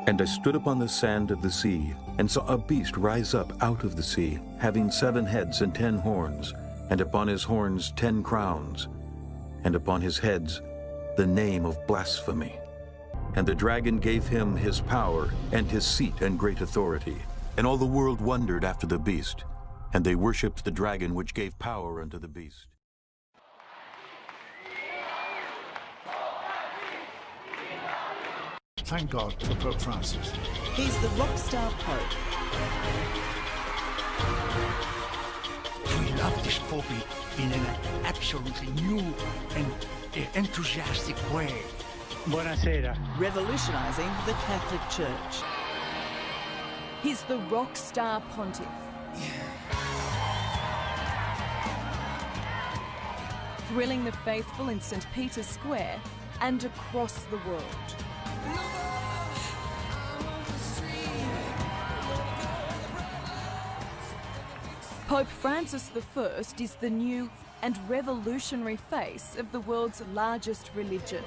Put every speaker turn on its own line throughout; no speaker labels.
And I stood upon the sand of the sea, and saw a beast rise up out of the sea, having 7 heads and 10 horns, and upon his horns 10 crowns, and upon his heads the name of blasphemy. And the dragon gave him his power, and his seat, and great authority. And all the world wondered after the beast, and they worshipped the dragon which gave power unto the beast.
Thank God for Pope Francis.
He's the rock star Pope.
We love this Pope in an absolutely new and enthusiastic way.
Buonasera.
Revolutionizing the Catholic Church. He's the rock star pontiff. Thrilling the faithful in St. Peter's Square and across the world. Pope Francis I is the new and revolutionary face of the world's largest religion.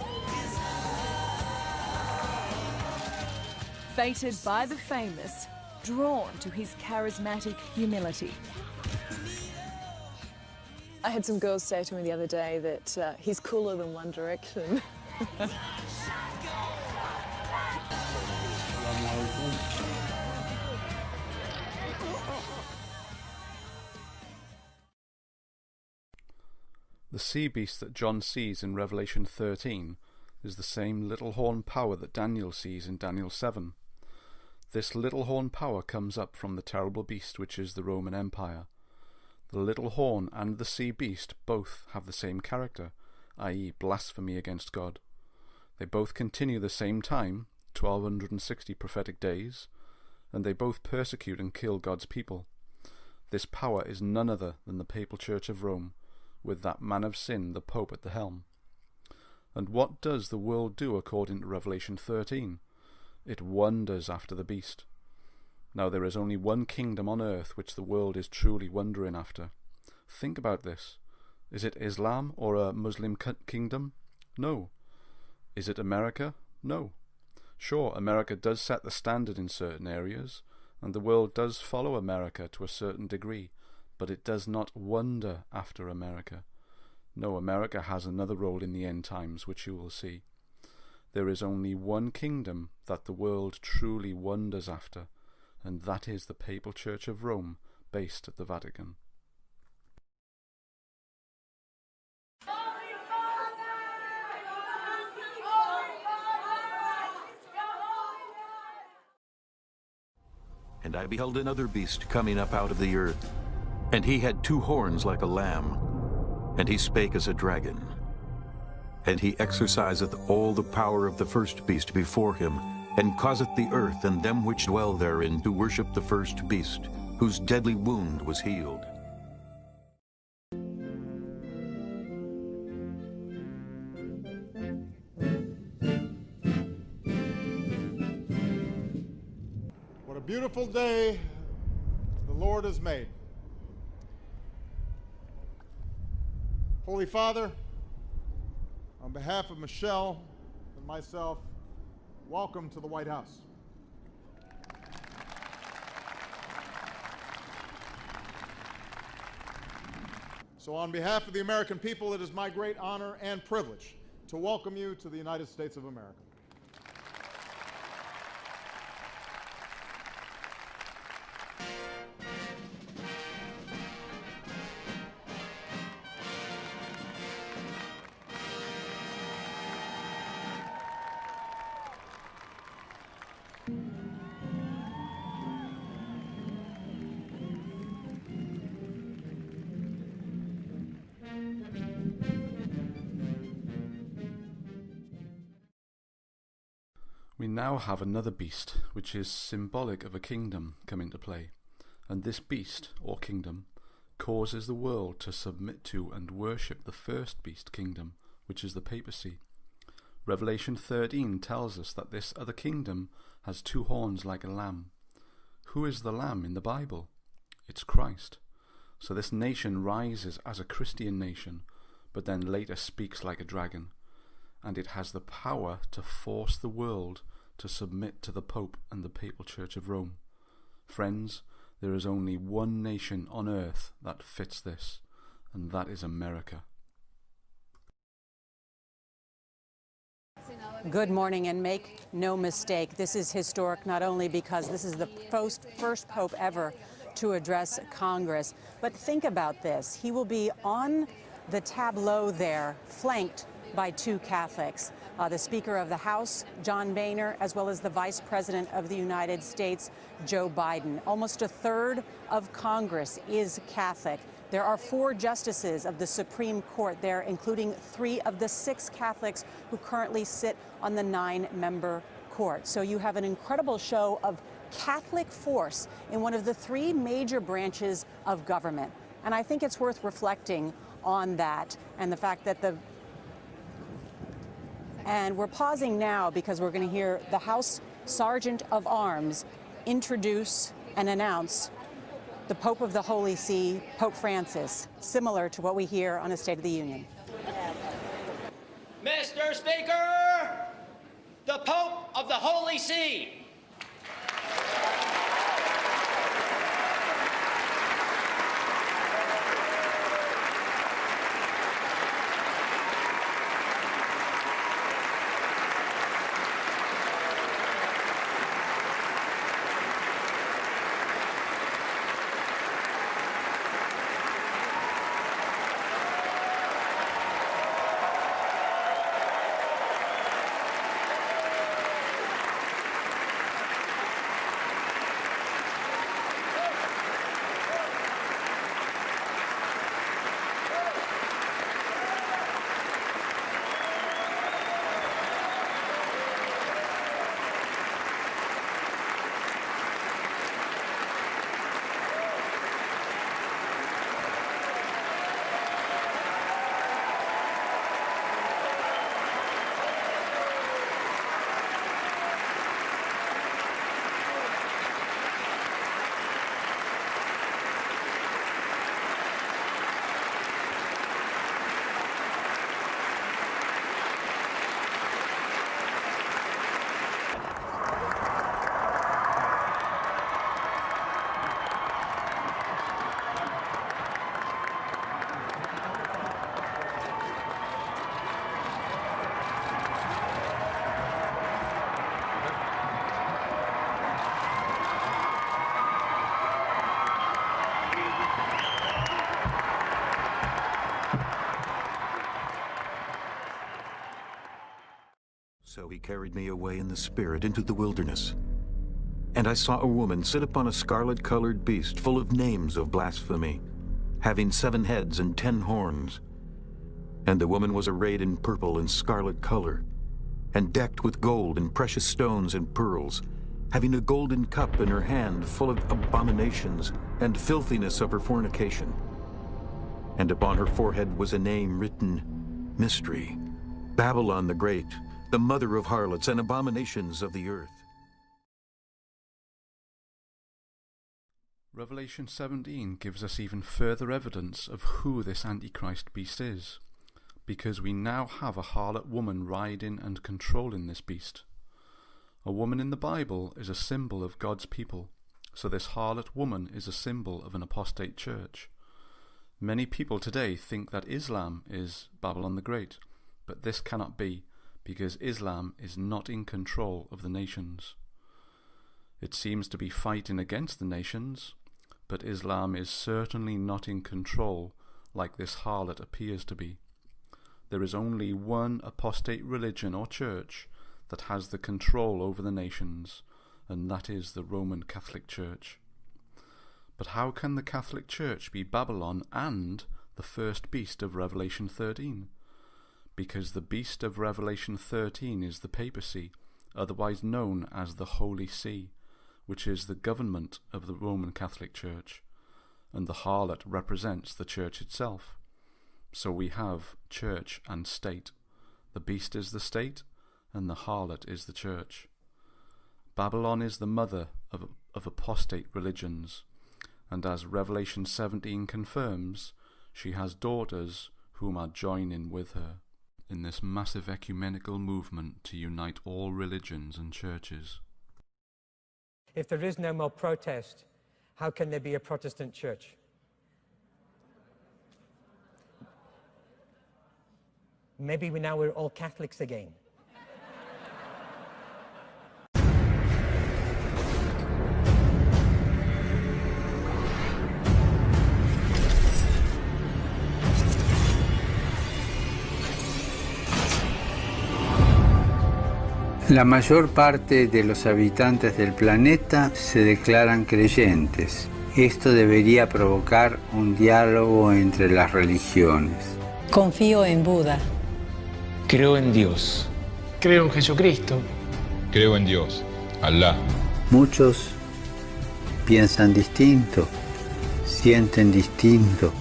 Fated by the famous, drawn to his charismatic humility.
I had some girls say to me the other day that he's cooler than One Direction.
The sea beast that John sees in Revelation 13 is the same little horn power that Daniel sees in Daniel 7. This little horn power comes up from the terrible beast which is the Roman Empire. The little horn and the sea beast both have the same character, i.e. blasphemy against God. They both continue the same time, 1260 prophetic days, and they both persecute and kill God's people. This power is none other than the Papal Church of Rome, with that man of sin, the Pope, at the helm. And what does the world do according to Revelation 13? It wonders after the beast. Now there is only one kingdom on earth which the world is truly wondering after. Think about this. Is it Islam or a Muslim kingdom? No. Is it America? No. Sure, America does set the standard in certain areas, and the world does follow America to a certain degree, but it does not wonder after America. No, America has another role in the end times, which you will see. There is only one kingdom that the world truly wonders after, and that is the Papal Church of Rome, based at the Vatican.
And I beheld another beast coming up out of the earth, and he had 2 horns like a lamb, and he spake as a dragon. And he exerciseth all the power of the first beast before him, and causeth the earth and them which dwell therein to worship the first beast, whose deadly wound was healed.
What a beautiful day the Lord has made. Holy Father, on behalf of Michelle and myself, welcome to the White House. So on behalf of the American people, it is my great honor and privilege to welcome you to the United States of America.
We now have another beast, which is symbolic of a kingdom, come into play, and this beast, or kingdom, causes the world to submit to and worship the first beast kingdom, which is the papacy. Revelation 13 tells us that this other kingdom has 2 horns like a lamb. Who is the lamb in the Bible? It's Christ. So this nation rises as a Christian nation, but then later speaks like a dragon, and it has the power to force the world to submit to the Pope and the Papal Church of Rome. Friends, there is only one nation on earth that fits this, and that is America.
Good morning, and make no mistake, this is historic not only because this is the first Pope ever to address Congress, but think about this. He will be on the tableau there, flanked by two Catholics, the Speaker of the House, John Boehner, as well as the Vice President of the United States, Joe Biden. Almost a third of Congress is Catholic. There are 4 justices of the Supreme Court there, including 3 of the 6 Catholics who currently sit on the 9-member court. So you have an incredible show of Catholic force in one of the 3 major branches of government. And I think it's worth reflecting on that and the fact that And we're pausing now because we're going to hear the House Sergeant of Arms introduce and announce the Pope of the Holy See, Pope Francis, similar to what we hear on a State of the Union.
Mr. Speaker, the Pope of the Holy See.
So he carried me away in the spirit into the wilderness. And I saw a woman sit upon a scarlet-colored beast full of names of blasphemy, having 7 heads and 10 horns. And the woman was arrayed in purple and scarlet color, and decked with gold and precious stones and pearls, having a golden cup in her hand full of abominations and filthiness of her fornication. And upon her forehead was a name written, Mystery, Babylon the Great, the mother of harlots and abominations of the earth.
Revelation 17 gives us even further evidence of who this Antichrist beast is, because we now have a harlot woman riding and controlling this beast. A woman in the Bible is a symbol of God's people, so this harlot woman is a symbol of an apostate church. Many people today think that Islam is Babylon the Great, but this cannot be, because Islam is not in control of the nations. It seems to be fighting against the nations, but Islam is certainly not in control like this harlot appears to be. There is only one apostate religion or church that has the control over the nations, and that is the Roman Catholic Church. But how can the Catholic Church be Babylon and the first beast of Revelation 13? Because the beast of Revelation 13 is the papacy, otherwise known as the Holy See, which is the government of the Roman Catholic Church, and the harlot represents the church itself. So we have church and state. The beast is the state, and the harlot is the church. Babylon is the mother of apostate religions, and as Revelation 17 confirms, she has daughters whom are joining with her. in this massive ecumenical movement to unite all religions and churches.
If there is no more protest, how can there be a Protestant church? Maybe now we're all Catholics again.
La mayor parte de los habitantes del planeta se declaran creyentes. Esto debería provocar un diálogo entre las religiones.
Confío en Buda.
Creo en Dios.
Creo en Jesucristo.
Creo en Dios, Alá.
Muchos piensan distinto, sienten distinto,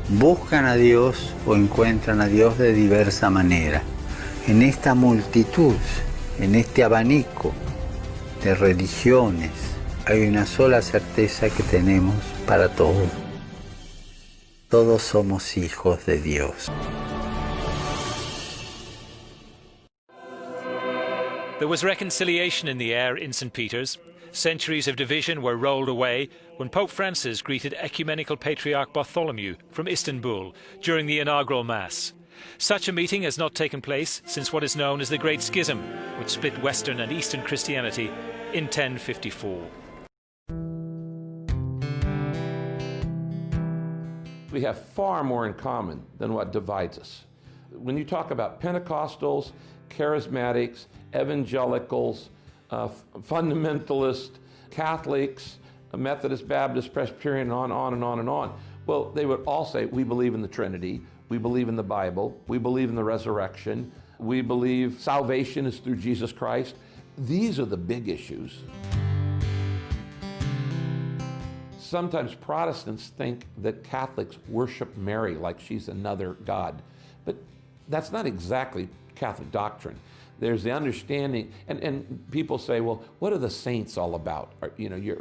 buscan a Dios o encuentran a Dios de diversa manera. En esta multitud, en este abanico de religiones, hay una sola certeza que tenemos para todos. Todos somos hijos de Dios.
There was reconciliation in the air in St. Peter's. Centuries of division were rolled away when Pope Francis greeted Ecumenical Patriarch Bartholomew from Istanbul during the inaugural Mass. Such a meeting has not taken place since what is known as the Great Schism, which split Western and Eastern Christianity in 1054.
We have far more in common than what divides us. When you talk about Pentecostals, charismatics, evangelicals, fundamentalists, Catholics, Methodist, Baptist, Presbyterian, on and on and on. Well, they would all say, we believe in the Trinity, we believe in the Bible, we believe in the resurrection, we believe salvation is through Jesus Christ. These are the big issues. Sometimes Protestants think that Catholics worship Mary like she's another God, but that's not exactly Catholic doctrine. There's the understanding, and people say, well, what are the saints all about?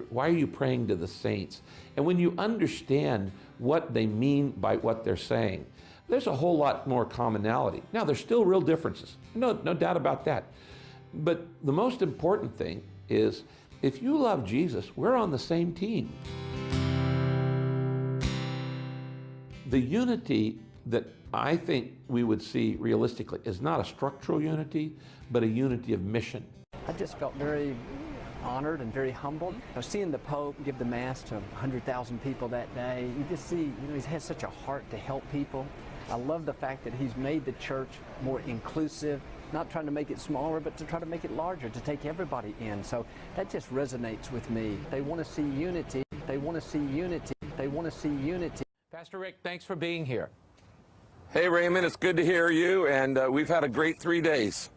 Why are you praying to the saints? And when you understand what they mean by what they're saying, there's a whole lot more commonality. Now, there's still real differences, no doubt about that. But the most important thing is, if you love Jesus, we're on the same team. The unity that I think we would see realistically is not a structural unity, but a unity of mission.
I just felt very honored and very humbled. Seeing the Pope give the Mass to 100,000 people that day, you just see, he has such a heart to help people. I love the fact that he's made the church more inclusive, not trying to make it smaller, but to try to make it larger, to take everybody in. So that just resonates with me. They want to see unity. They want to see unity. They want to see unity.
Pastor Rick, thanks for being here.
Hey, Raymond, it's good to hear you, and we've had a great 3 days.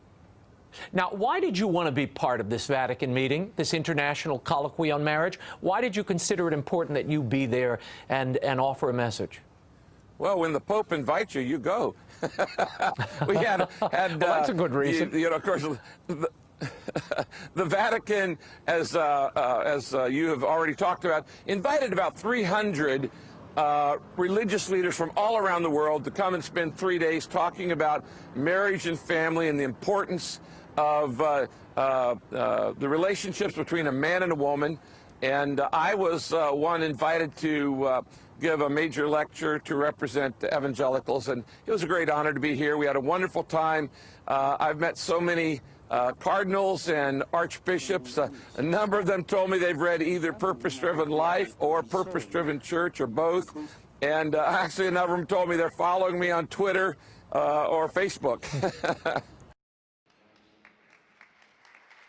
Now, why did you want to be part of this Vatican meeting, this international colloquy on marriage? Why did you consider it important that you be there and offer a message?
Well, when the Pope invites you, you go. We had
well, that's a good reason.
Of course, the Vatican, as you have already talked about, invited about 300 religious leaders from all around the world to come and spend 3 days talking about marriage and family and the importance of the relationships between a man and a woman. And I was one invited to give a major lecture to represent the evangelicals, and it was a great honor to be here. We had a wonderful time. I've met so many cardinals and archbishops. A number of them told me they've read either Purpose-Driven Life or Purpose-Driven Church or both. And actually, a number of them told me they're following me on Twitter or Facebook.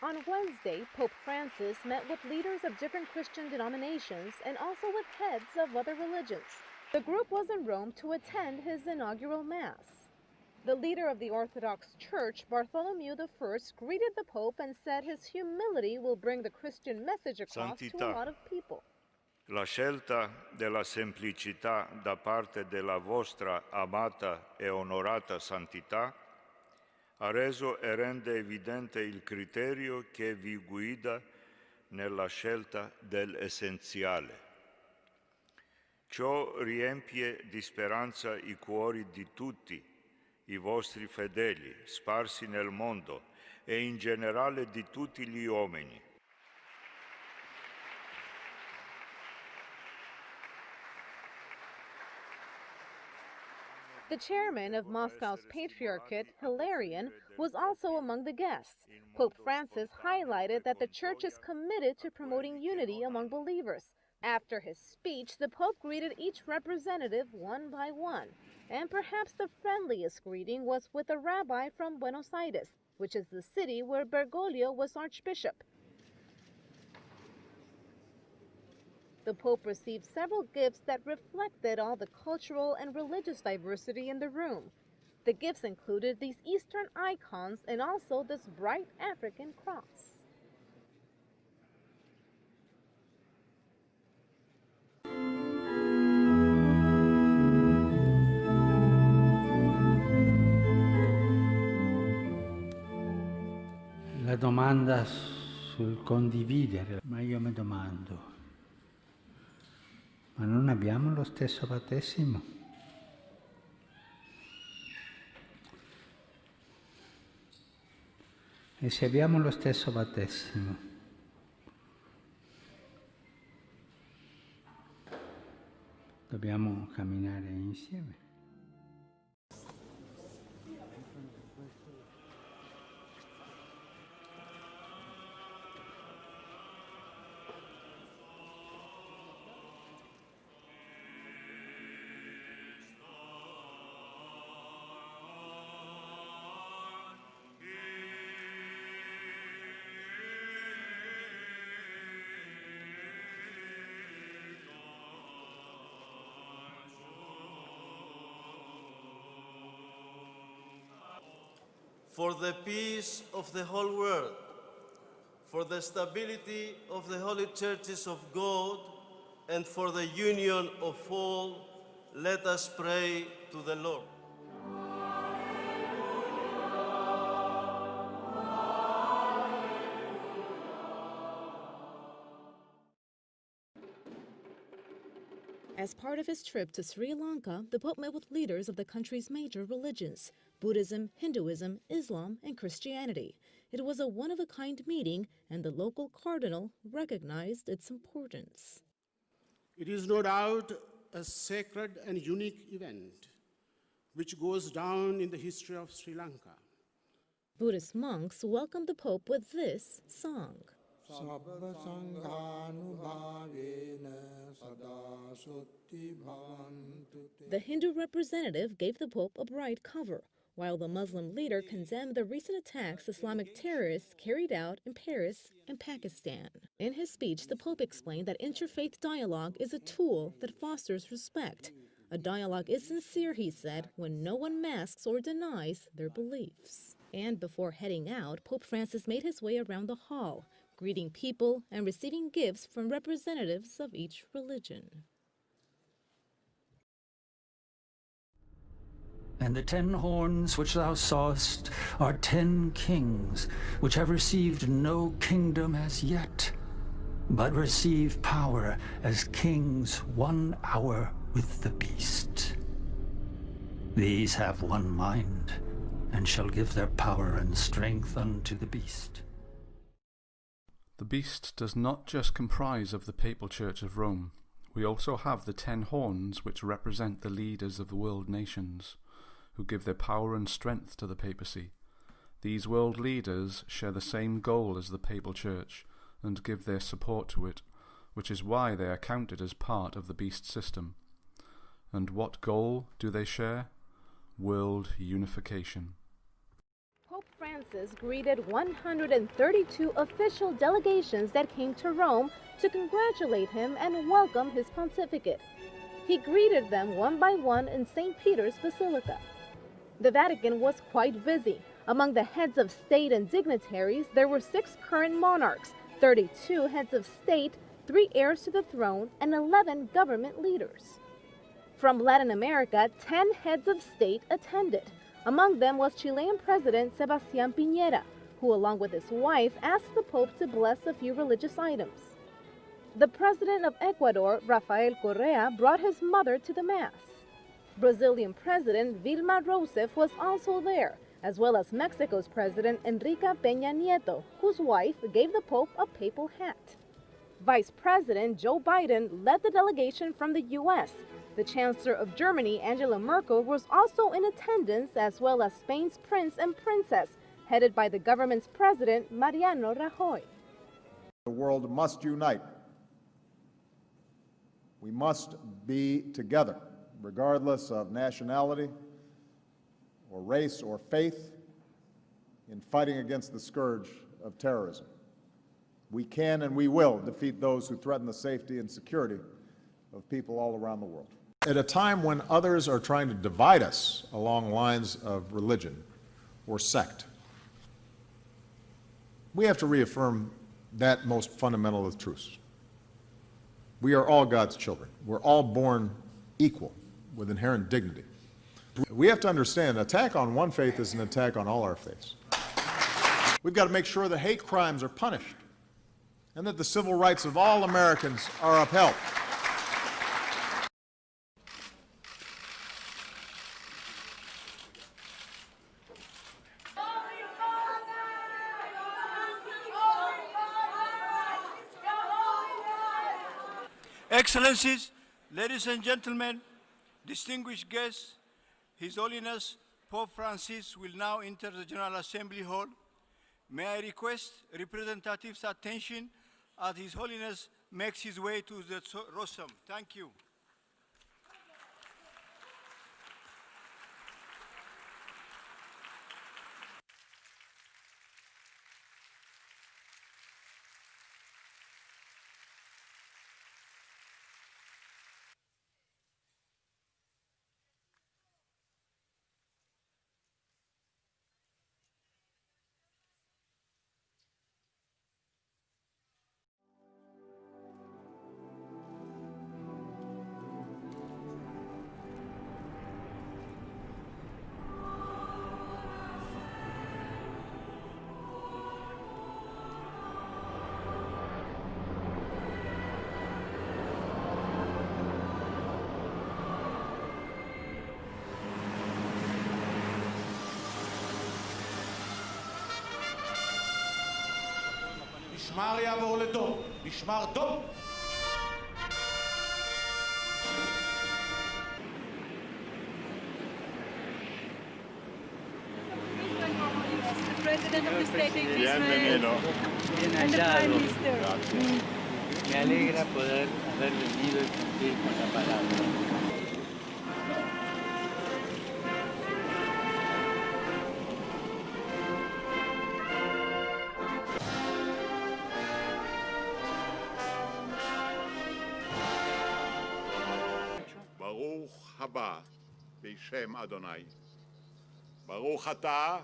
On Wednesday, Pope Francis met with leaders of different Christian denominations and also with heads of other religions. The group was in Rome to attend his inaugural Mass. The leader of the Orthodox Church, Bartholomew I, greeted the Pope and said his humility will bring the Christian message across to a lot of people.
La scelta della semplicità da parte della vostra amata e onorata santità ha reso e rende evidente il criterio che vi guida nella scelta dell'essenziale. Ciò riempie di speranza i cuori di tutti i vostri fedeli, sparsi nel mondo, e in generale di tutti gli uomini.
The chairman of Moscow's Patriarchate, Hilarion, was also among the guests. Pope Francis highlighted that the Church is committed to promoting unity among believers. After his speech, the Pope greeted each representative one by one. And perhaps the friendliest greeting was with a rabbi from Buenos Aires, which is the city where Bergoglio was Archbishop. The Pope received several gifts that reflected all the cultural and religious diversity in the room. The gifts included these Eastern icons and also this bright African cross.
La domanda sul condividere, ma io mi domando, ma non abbiamo lo stesso battesimo? E se abbiamo lo stesso battesimo, dobbiamo camminare insieme.
For the peace of the whole world, for the stability of the holy churches of God, and for the union of all, let us pray to the Lord.
As part of his trip to Sri Lanka, the Pope met with leaders of the country's major religions: Buddhism, Hinduism, Islam, and Christianity. It was a one-of-a-kind meeting, and the local cardinal recognized its importance.
It is no doubt a sacred and unique event, which goes down in the history of Sri Lanka.
Buddhist monks welcomed the Pope with this song. The Hindu representative gave the Pope a bright cover, while the Muslim leader condemned the recent attacks Islamic terrorists carried out in Paris and Pakistan. In his speech, the Pope explained that interfaith dialogue is a tool that fosters respect. A dialogue is sincere, he said, when no one masks or denies their beliefs. And before heading out, Pope Francis made his way around the hall, greeting people and receiving gifts from representatives of each religion.
And the 10 horns which thou sawest are 10 kings, which have received no kingdom as yet, but receive power as kings 1 hour with the beast. These have one mind, and shall give their power and strength unto the beast.
The beast does not just comprise of the Papal Church of Rome. We also have the 10 horns which represent the leaders of the world nations, who give their power and strength to the papacy. These world leaders share the same goal as the Papal Church and give their support to it, which is why they are counted as part of the beast system. And what goal do they share? World unification.
Pope Francis greeted 132 official delegations that came to Rome to congratulate him and welcome his pontificate. He greeted them one by one in St. Peter's Basilica. The Vatican was quite busy. Among the heads of state and dignitaries, there were 6 current monarchs, 32 heads of state, 3 heirs to the throne, and 11 government leaders. From Latin America, 10 heads of state attended. Among them was Chilean President Sebastián Piñera, who along with his wife asked the Pope to bless a few religious items. The President of Ecuador, Rafael Correa, brought his mother to the Mass. Brazilian President Dilma Rousseff was also there, as well as Mexico's President Enrique Peña Nieto, whose wife gave the Pope a papal hat. Vice President Joe Biden led the delegation from the U.S. The Chancellor of Germany, Angela Merkel, was also in attendance, as well as Spain's Prince and Princess, headed by the government's President, Mariano Rajoy.
The world must unite. We must be together, regardless of nationality or race or faith, in fighting against the scourge of terrorism. We can and we will defeat those who threaten the safety and security of people all around the world. At a time when others are trying to divide us along lines of religion or sect, we have to reaffirm that most fundamental of truths. We are all God's children. We're all born equal with inherent dignity. We have to understand, an attack on one faith is an attack on all our faiths. We've got to make sure that hate crimes are punished and that the civil rights of all Americans are upheld.
Excellencies, ladies and gentlemen, distinguished guests, His Holiness Pope Francis will now enter the General Assembly Hall. May I request representatives' attention as His Holiness makes his way to the rostrum. Thank you.
משמר יעבור לדום, משמר דום.
The President of the State of Israel and the Prime Minister.
Me alegra poder haber venido y cumplir con la palabra.
ברוך הבא בשם אדוני. ברוך אתה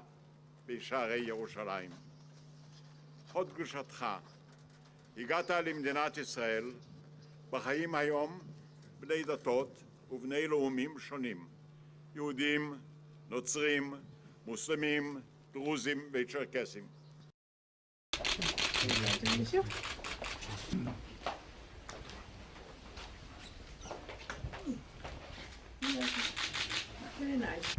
בשערי ירושלים. הוד קדושתך, הגעת למדינת ישראל, בחיים היום בני דתות ובני לאומים שונים, יהודים, נוצרים, מוסלמים, דרוזים וצ'רקסים.
Very nice.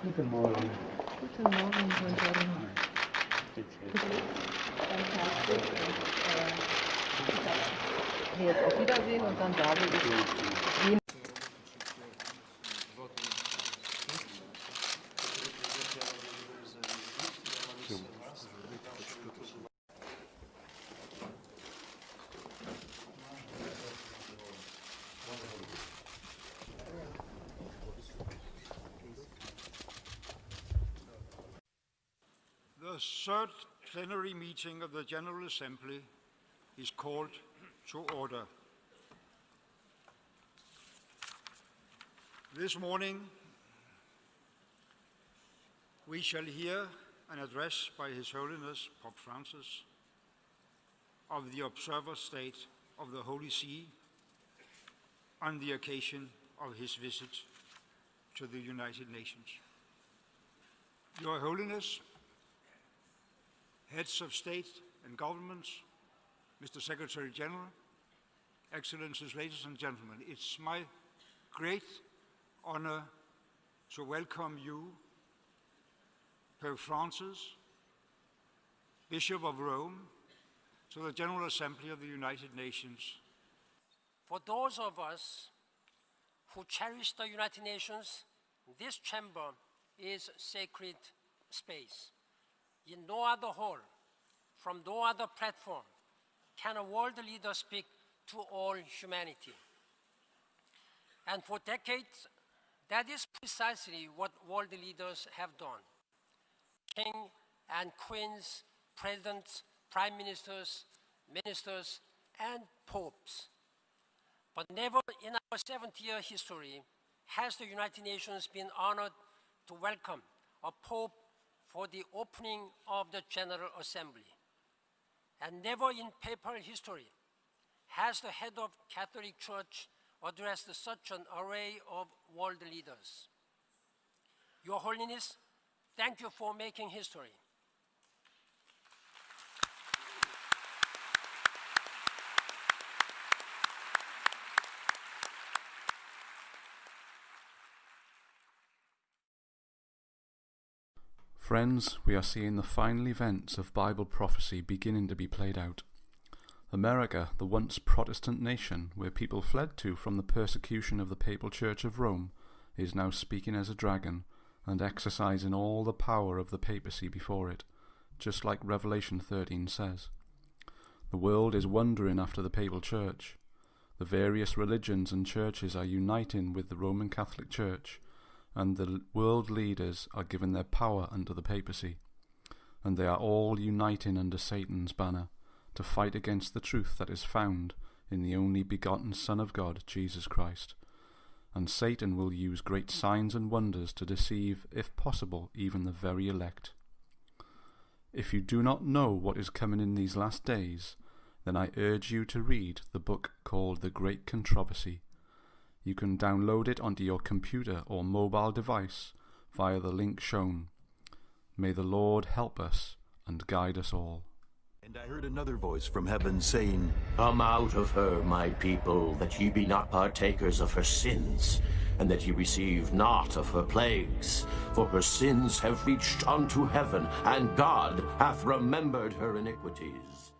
Guten Morgen.
Guten Morgen, buongiorno. Fantastisch. Jetzt auf Wiedersehen und dann sage ich.
The third plenary meeting of the General Assembly is called to order. This morning, we shall hear an address by His Holiness Pope Francis
of the observer state of the Holy See on the occasion of his visit to the United Nations. Your Holiness, heads of state and governments, Mr. Secretary General, Excellencies, ladies and gentlemen, it's my great honor to welcome you, Pope Francis, Bishop of Rome, to the General Assembly of the United Nations.
For those of us who cherish the United Nations, this chamber is sacred space. In no other hall, from no other platform, can a world leader speak to all humanity. And for decades, that is precisely what world leaders have done. Kings and queens, presidents, prime ministers, ministers, and popes. But never in our 70-year history has the United Nations been honored to welcome a pope for the opening of the General Assembly. And never in papal history has the head of Catholic Church addressed such an array of world leaders. Your Holiness, thank you for making history.
Friends, we are seeing the final events of Bible prophecy beginning to be played out. America, the once Protestant nation where people fled to from the persecution of the Papal Church of Rome, is now speaking as a dragon and exercising all the power of the papacy before it, just like Revelation 13 says. The world is wondering after the Papal Church. The various religions and churches are uniting with the Roman Catholic Church, and the world leaders are given their power under the papacy, and they are all uniting under Satan's banner to fight against the truth that is found in the only begotten Son of God, Jesus Christ. And Satan will use great signs and wonders to deceive, if possible, even the very elect. If you do not know what is coming in these last days, then I urge you to read the book called The Great Controversy. You can download it onto your computer or mobile device via the link shown. May the Lord help us and guide us all.
And I heard another voice from heaven saying,
Come out of her, my people, that ye be not partakers of her sins, and that ye receive not of her plagues. For her sins have reached unto heaven, and God hath remembered her iniquities.